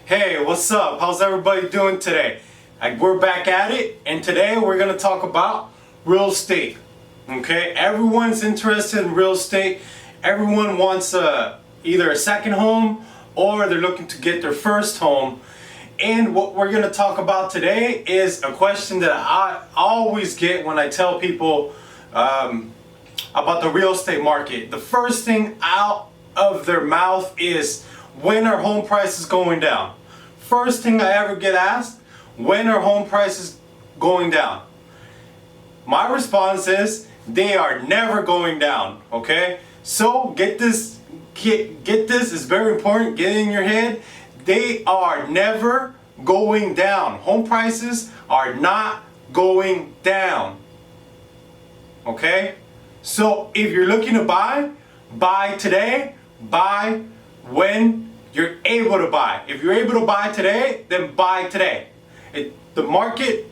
Hey, what's up? How's everybody doing today? We're back at it, and today we're going to talk about real estate. Okay, everyone's interested in real estate. Everyone wants either a second home or they're looking to get their first home. And what we're going to talk about today is a question that I always get when I tell people about the real estate market. The first thing out of their mouth is, when are home prices going down? First thing I ever get asked, when are home prices going down? My response is, they are never going down. Okay, so get this, it's very important. Get it in your head. They are never going down. Home prices are not going down. Okay, so if you're looking to buy today. Buy when you're able to buy. If you're able to buy today, then buy today. The market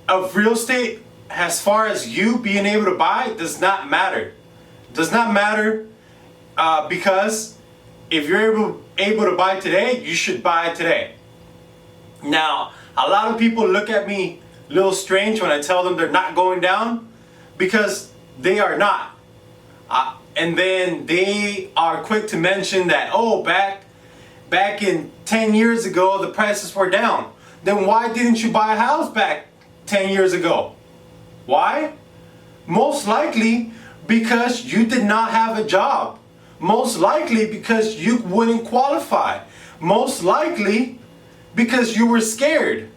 of real estate, as far as you being able to buy, does not matter. Does not matter because if you're able to buy today, you should buy today. Now, a lot of people look at me a little strange when I tell them they're not going down, because they are not. And then they are quick to mention that, oh, back in 10 years ago, the prices were down. Then why didn't you buy a house back 10 years ago? Why? Most likely because you did not have a job. Most likely because you wouldn't qualify. Most likely because you were scared.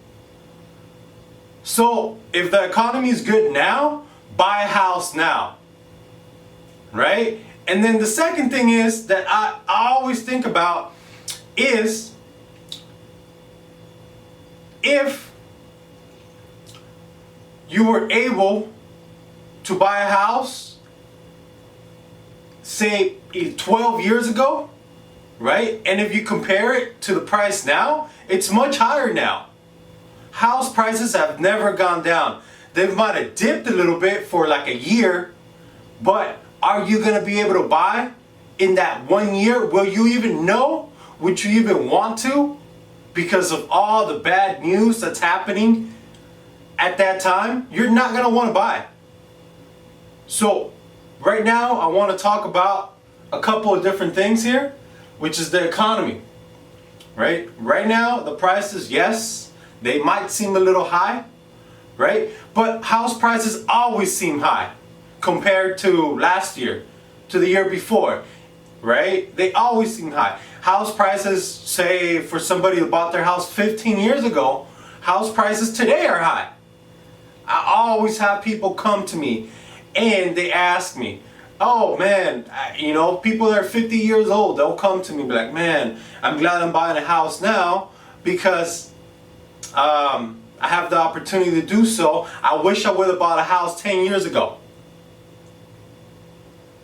So if the economy is good now, buy a house now. Right? And then the second thing is that I always think about is, if you were able to buy a house, say 12 years ago, right? And if you compare it to the price now, it's much higher now. House prices have never gone down. They might have dipped a little bit for like a year, but are you going to be able to buy in that 1 year? Will you even know? Would you even want to? Because of all the bad news that's happening at that time, you're not going to want to buy. So right now I want to talk about a couple of different things here, which is the economy. Right now the prices, yes, they might seem a little high, right? But house prices always seem high compared to last year, to the year before, right? They always seem high. House prices, say for somebody who bought their house 15 years ago, house prices today are high. I always have people come to me and they ask me, oh man, people that are 50 years old, they'll come to me and be like, man, I'm glad I'm buying a house now because I have the opportunity to do so. I wish I would have bought a house 10 years ago.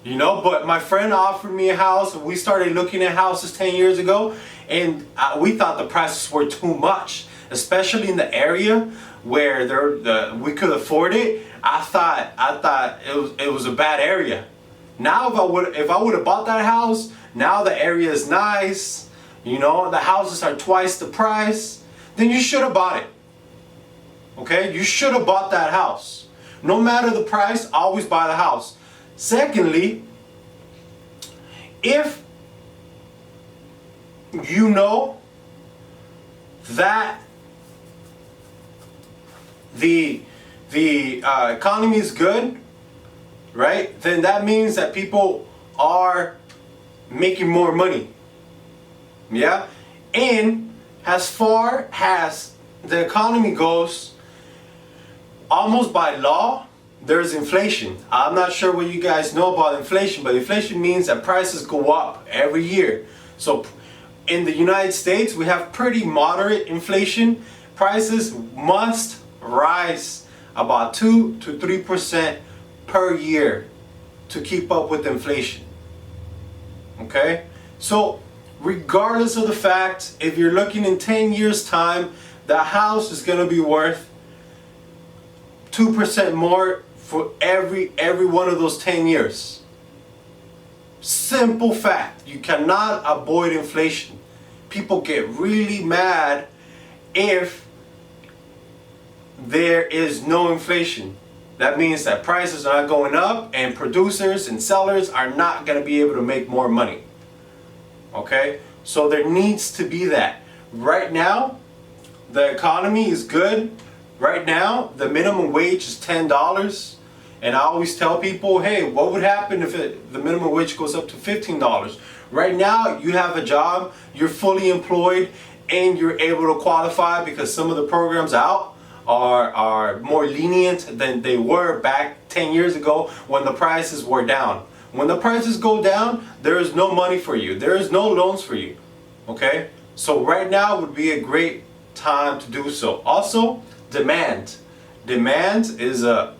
But my friend offered me a house. We started looking at houses 10 years ago, and we thought the prices were too much, especially in the area where we could afford it. I thought it was a bad area. Now if I would have bought that house, now the area is nice. The houses are twice the price. Then you should have bought it. Okay, you should have bought that house. No matter the price, always buy the house. Secondly, if you know that the economy is good, right, then that means that people are making more money. Yeah? And as far as the economy goes, almost by law, there's inflation. I'm not sure what you guys know about inflation, but inflation means that prices go up every year. So in the United States, we have pretty moderate inflation. Prices must rise about 2 to 3% per year to keep up with inflation. Okay? So regardless of the fact, if you're looking in 10 years time, the house is going to be worth 2% more for every one of those 10 years. Simple fact. You cannot avoid inflation. People get really mad if there is no inflation. That means that prices are not going up and producers and sellers are not going to be able to make more money. Okay? So there needs to be that. Right now, the economy is good. Right now, the minimum wage is $10. And I always tell people, hey, what would happen if the minimum wage goes up to $15? Right now, you have a job, you're fully employed, and you're able to qualify because some of the programs out are more lenient than they were back 10 years ago when the prices were down. When the prices go down, there is no money for you. There is no loans for you. Okay? So right now would be a great time to do so. Also, demand. Demand is a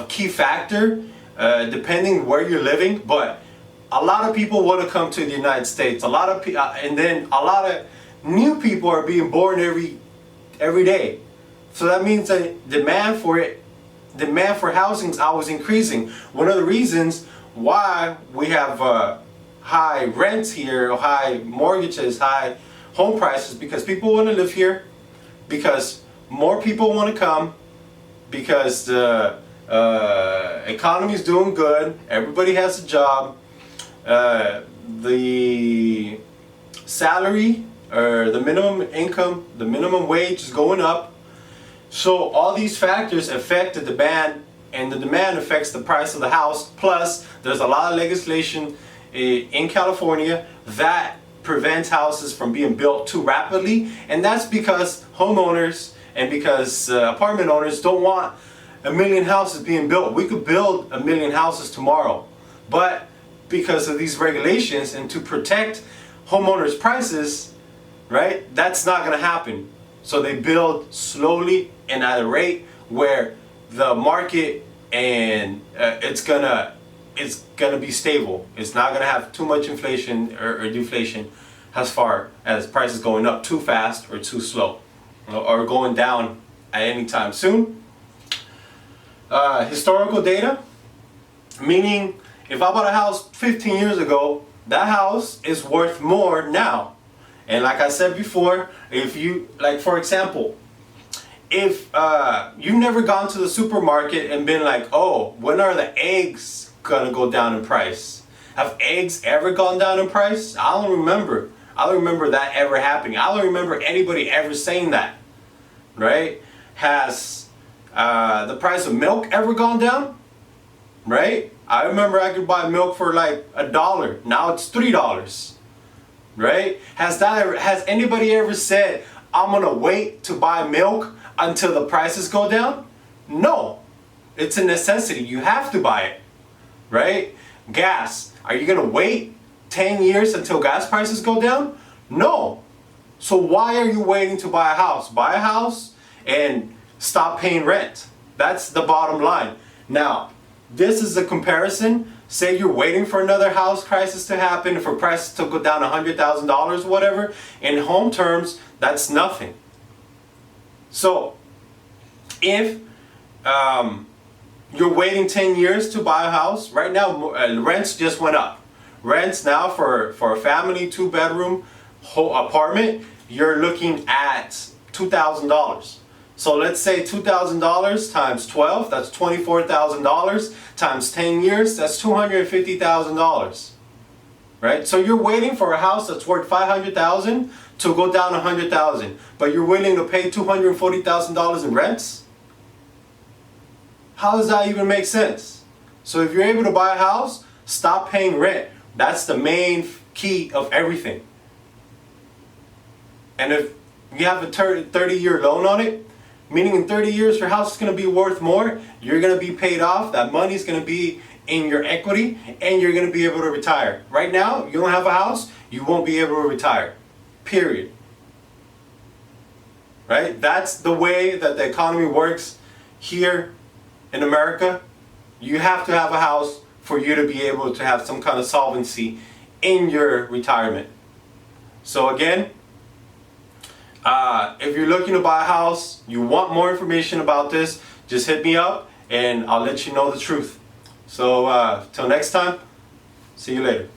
key factor depending where you're living, but a lot of people want to come to the United States. And then a lot of new people are being born every day. So that means that demand for housing is always increasing. One of the reasons why we have high rents here, high mortgages, high home prices, because people want to live here, because more people want to come, because the economy is doing good, everybody has a job, the salary or the minimum income, the minimum wage is going up. So all these factors affect the demand, and the demand affects the price of the house. Plus, there's a lot of legislation in California that prevents houses from being built too rapidly, and that's because homeowners and because apartment owners don't want a million houses being built. We could build a million houses tomorrow, but because of these regulations and to protect homeowners' prices, right, that's not going to happen. So they build slowly and at a rate where the market and it's gonna be stable. It's not gonna have too much inflation or deflation as far as prices going up too fast or too slow, or going down at any time soon. Historical data, meaning if I bought a house 15 years ago, that house is worth more now. And like I said before, if you, like for example, if you've never gone to the supermarket and been like, oh, when are the eggs gonna go down in price? Have eggs ever gone down in price? I don't remember. I don't remember that ever happening. I don't remember anybody ever saying that, right? Has the price of milk ever gone down? Right? I remember I could buy milk for like $1. Now it's $3. Right? Has anybody ever said, I'm gonna wait to buy milk until the prices go down? No. It's a necessity. You have to buy it. Right? Gas. Are you gonna wait 10 years until gas prices go down? No. So why are you waiting to buy a house? Buy a house and stop paying rent. That's the bottom line. Now, this is a comparison. Say you're waiting for another house crisis to happen, for prices to go down $100,000 or whatever. In home terms, that's nothing. So, if you're waiting 10 years to buy a house, right now rents just went up. Rents now for a family 2-bedroom apartment, you're looking at $2,000. So let's say $2,000 times 12, that's $24,000 times 10 years, that's $250,000. Right? So you're waiting for a house that's worth $500,000 to go down $100,000, but you're willing to pay $240,000 in rents? How does that even make sense? So if you're able to buy a house, stop paying rent. That's the main key of everything. And if you have a 30-year loan on it, meaning in 30 years your house is going to be worth more, you're going to be paid off, that money is going to be in your equity, and you're going to be able to retire. Right now, you don't have a house, you won't be able to retire. Period. Right? That's the way that the economy works here in America. You have to have a house for you to be able to have some kind of solvency in your retirement. So again, if you're looking to buy a house, you want more information about this, just hit me up and I'll let you know the truth. So till next time, See you later.